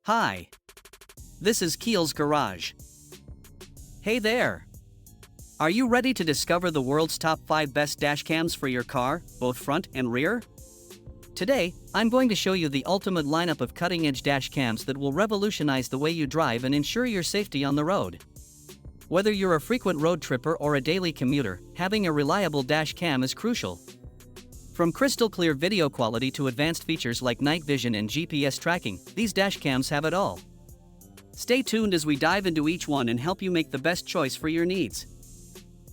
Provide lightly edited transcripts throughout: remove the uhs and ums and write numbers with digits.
Hi. This is Keel's Garage. Hey there. Are you ready to discover the world's top 5 best dashcams for your car, both front and rear? Today, I'm going to show you the ultimate lineup of cutting-edge dashcams that will revolutionize the way you drive and ensure your safety on the road. Whether you're a frequent road tripper or a daily commuter, having a reliable dashcam is crucial. From crystal-clear video quality to advanced features like night vision and GPS tracking, these dashcams have it all. Stay tuned as we dive into each one and help you make the best choice for your needs.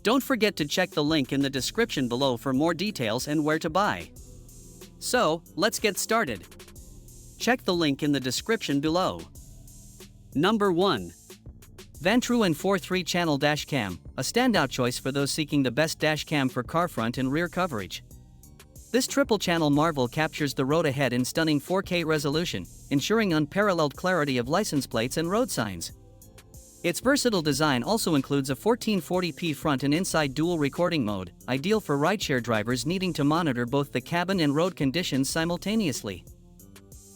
Don't forget to check the link in the description below for more details and where to buy. So, let's get started. Check the link in the description below. Number 1. Vantru N4 3-channel dashcam, a standout choice for those seeking the best dashcam for car front and rear coverage. This triple-channel marvel captures the road ahead in stunning 4K resolution, ensuring unparalleled clarity of license plates and road signs. Its versatile design also includes a 1440p front and inside dual recording mode, ideal for rideshare drivers needing to monitor both the cabin and road conditions simultaneously.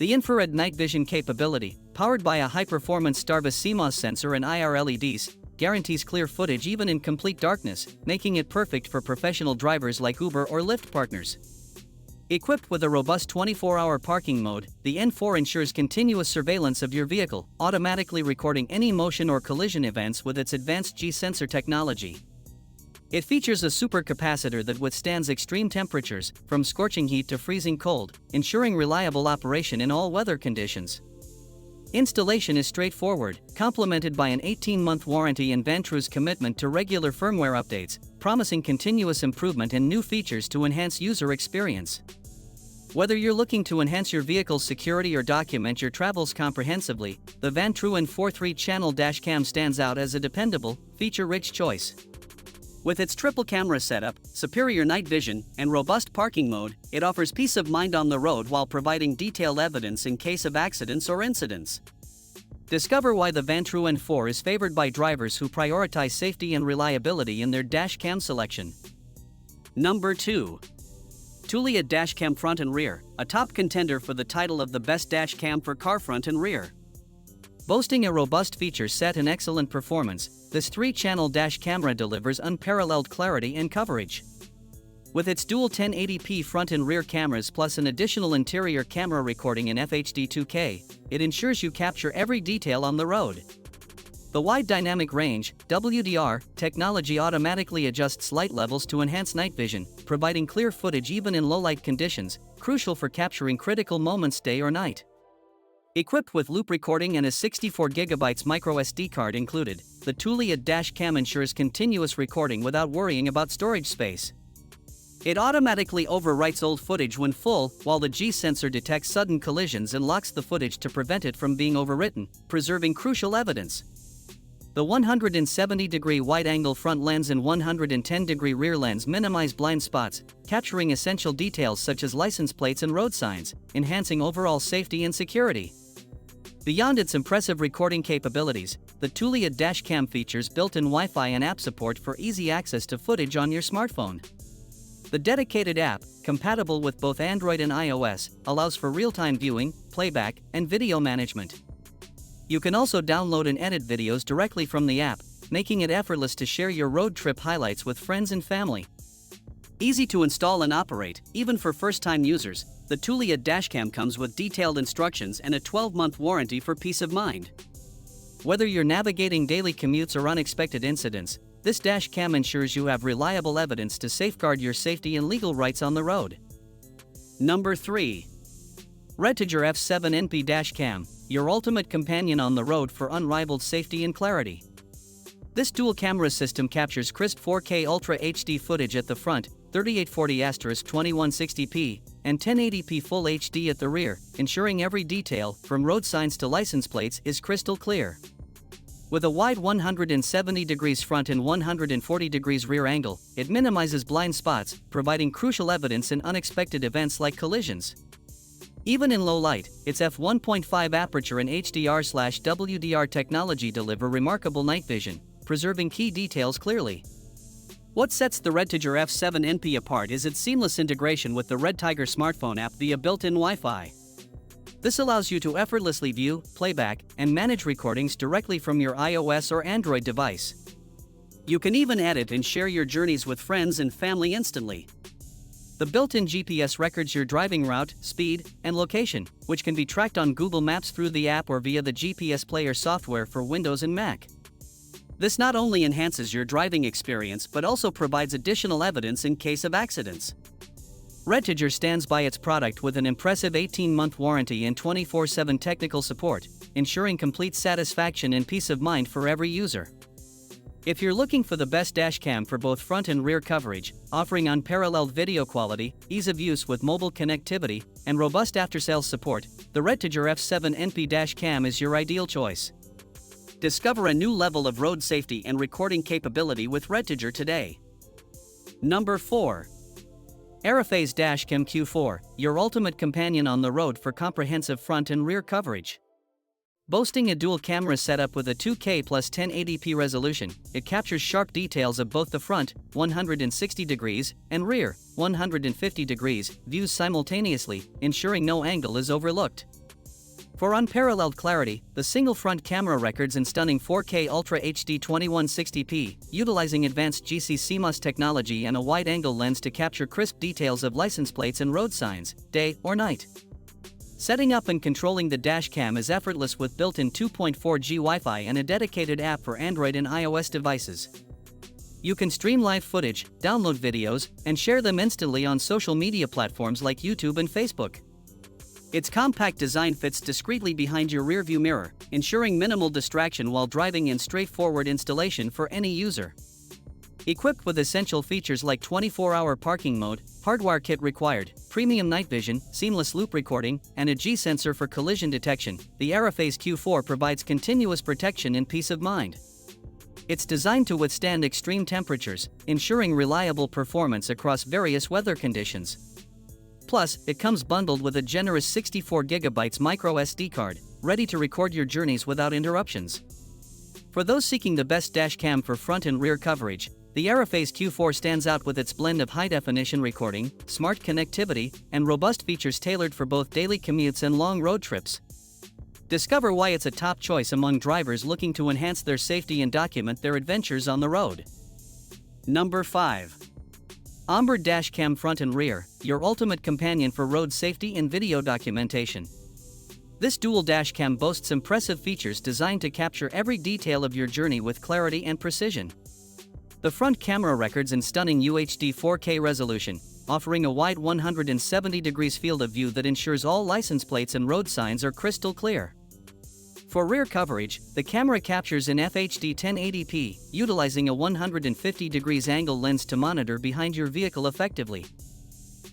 The infrared night vision capability, powered by a high-performance Starvis CMOS sensor and IR LEDs, guarantees clear footage even in complete darkness, making it perfect for professional drivers like Uber or Lyft partners. Equipped with a robust 24-hour parking mode, the N4 ensures continuous surveillance of your vehicle, automatically recording any motion or collision events with its advanced G-sensor technology. It features a supercapacitor that withstands extreme temperatures, from scorching heat to freezing cold, ensuring reliable operation in all weather conditions. Installation is straightforward, complemented by an 18-month warranty and Vantru's commitment to regular firmware updates, promising continuous improvement and new features to enhance user experience. Whether you're looking to enhance your vehicle's security or document your travels comprehensively, the Vantru N4 3-channel dashcam stands out as a dependable, feature-rich choice. With its triple-camera setup, superior night vision, and robust parking mode, it offers peace of mind on the road while providing detailed evidence in case of accidents or incidents. Discover why the Vantru N4 is favored by drivers who prioritize safety and reliability in their dashcam selection. Number 2. Tulia Dashcam Front and Rear, a top contender for the title of the best dashcam for car front and rear. Boasting a robust feature set and excellent performance, this 3-channel dash camera delivers unparalleled clarity and coverage. With its dual 1080p front and rear cameras plus an additional interior camera recording in FHD 2K, it ensures you capture every detail on the road. The wide dynamic range (WDR) technology automatically adjusts light levels to enhance night vision, providing clear footage even in low-light conditions, crucial for capturing critical moments day or night. Equipped with loop recording and a 64GB microSD card included, the Tulia dashcam ensures continuous recording without worrying about storage space. It automatically overwrites old footage when full, while the G-sensor detects sudden collisions and locks the footage to prevent it from being overwritten, preserving crucial evidence. The 170-degree wide-angle front lens and 110-degree rear lens minimize blind spots, capturing essential details such as license plates and road signs, enhancing overall safety and security. Beyond its impressive recording capabilities, the Tulia dashcam features built-in Wi-Fi and app support for easy access to footage on your smartphone. The dedicated app, compatible with both Android and iOS, allows for real-time viewing, playback, and video management. You can also download and edit videos directly from the app, making it effortless to share your road trip highlights with friends and family. Easy to install and operate, even for first-time users, the Tulia dashcam comes with detailed instructions and a 12-month warranty for peace of mind. Whether you're navigating daily commutes or unexpected incidents, this dashcam ensures you have reliable evidence to safeguard your safety and legal rights on the road. Number 3. Redtiger F7 NP Dashcam, your ultimate companion on the road for unrivaled safety and clarity. This dual-camera system captures crisp 4K Ultra HD footage at the front, 3840*2160p, and 1080p Full HD at the rear, ensuring every detail, from road signs to license plates, is crystal clear. With a wide 170 degrees front and 140 degrees rear angle, it minimizes blind spots, providing crucial evidence in unexpected events like collisions. Even in low light, its f1.5 aperture and HDR/WDR technology deliver remarkable night vision, preserving key details clearly. What sets the Redtiger F7 NP apart is its seamless integration with the Redtiger smartphone app via built-in Wi-Fi. This allows you to effortlessly view, playback, and manage recordings directly from your iOS or Android device. You can even edit and share your journeys with friends and family instantly. The built-in GPS records your driving route, speed, and location, which can be tracked on Google Maps through the app or via the GPS Player software for Windows and Mac. This not only enhances your driving experience but also provides additional evidence in case of accidents. Redtiger stands by its product with an impressive 18-month warranty and 24/7 technical support, ensuring complete satisfaction and peace of mind for every user. If you're looking for the best dashcam for both front and rear coverage, offering unparalleled video quality, ease of use with mobile connectivity, and robust after-sales support, the Redtiger F7 NP dashcam is your ideal choice. Discover a new level of road safety and recording capability with Redtiger today. Number 4. Aerophase Dashcam Q4, your ultimate companion on the road for comprehensive front and rear coverage. Boasting a dual camera setup with a 2K plus 1080p resolution, it captures sharp details of both the front, 160 degrees, and rear, 150 degrees, views simultaneously, ensuring no angle is overlooked. For unparalleled clarity, the single front camera records in stunning 4K Ultra HD 2160p, utilizing advanced GC CMOS technology and a wide-angle lens to capture crisp details of license plates and road signs, day or night. Setting up and controlling the dashcam is effortless with built-in 2.4G Wi-Fi and a dedicated app for Android and iOS devices. You can stream live footage, download videos, and share them instantly on social media platforms like YouTube and Facebook. Its compact design fits discreetly behind your rearview mirror, ensuring minimal distraction while driving and straightforward installation for any user. Equipped with essential features like 24-hour parking mode, hardwire kit required, premium night vision, seamless loop recording, and a G-sensor for collision detection, the Aerophase Q4 provides continuous protection and peace of mind. It's designed to withstand extreme temperatures, ensuring reliable performance across various weather conditions. Plus, it comes bundled with a generous 64GB micro SD card, ready to record your journeys without interruptions. For those seeking the best dashcam for front and rear coverage, the Aerophase Q4 stands out with its blend of high-definition recording, smart connectivity, and robust features tailored for both daily commutes and long road trips. Discover why it's a top choice among drivers looking to enhance their safety and document their adventures on the road. Number 5. Onboard Dashcam Front and Rear, your ultimate companion for road safety and video documentation. This dual dashcam boasts impressive features designed to capture every detail of your journey with clarity and precision. The front camera records in stunning UHD 4K resolution, offering a wide 170 degrees field of view that ensures all license plates and road signs are crystal clear. For rear coverage, the camera captures in FHD 1080p, utilizing a 150 degrees angle lens to monitor behind your vehicle effectively.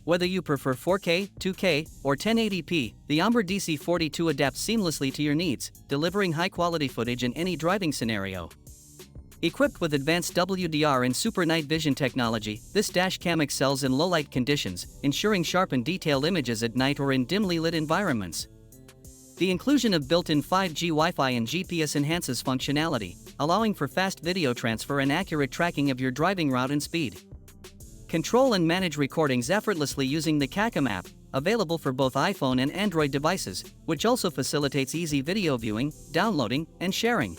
Whether you prefer 4K, 2K, or 1080p, the onboard DC42 adapts seamlessly to your needs, delivering high-quality footage in any driving scenario. Equipped with advanced WDR and super night vision technology, this dashcam excels in low-light conditions, ensuring sharp and detailed images at night or in dimly lit environments. The inclusion of built-in 5G Wi-Fi and GPS enhances functionality, allowing for fast video transfer and accurate tracking of your driving route and speed. Control and manage recordings effortlessly using the Cacam app, available for both iPhone and Android devices, which also facilitates easy video viewing, downloading, and sharing.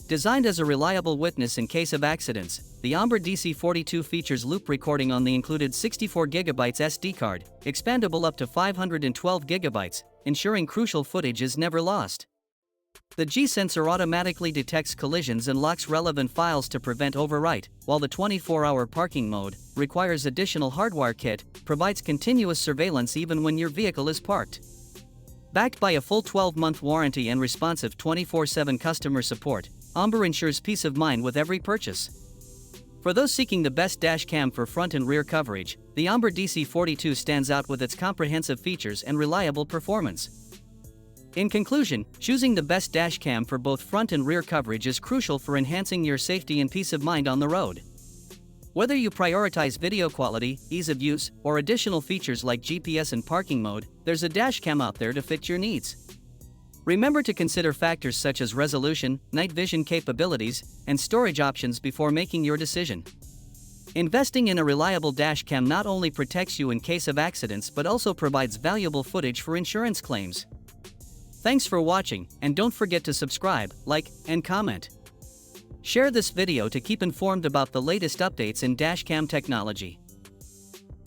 Designed as a reliable witness in case of accidents, the onboard DC42 features loop recording on the included 64GB SD card, expandable up to 512GB, ensuring crucial footage is never lost. The G-sensor automatically detects collisions and locks relevant files to prevent overwrite, while the 24-hour parking mode requires additional hardwire kit, provides continuous surveillance even when your vehicle is parked. Backed by a full 12-month warranty and responsive 24/7 customer support, Ombre ensures peace of mind with every purchase. For those seeking the best dashcam for front and rear coverage, the Ombre DC42 stands out with its comprehensive features and reliable performance. In conclusion, choosing the best dashcam for both front and rear coverage is crucial for enhancing your safety and peace of mind on the road. Whether you prioritize video quality, ease of use, or additional features like GPS and parking mode, there's a dashcam out there to fit your needs. Remember to consider factors such as resolution, night vision capabilities, and storage options before making your decision. Investing in a reliable dashcam not only protects you in case of accidents but also provides valuable footage for insurance claims. Thanks for watching, and don't forget to subscribe, like, and comment. Share this video to keep informed about the latest updates in dashcam technology.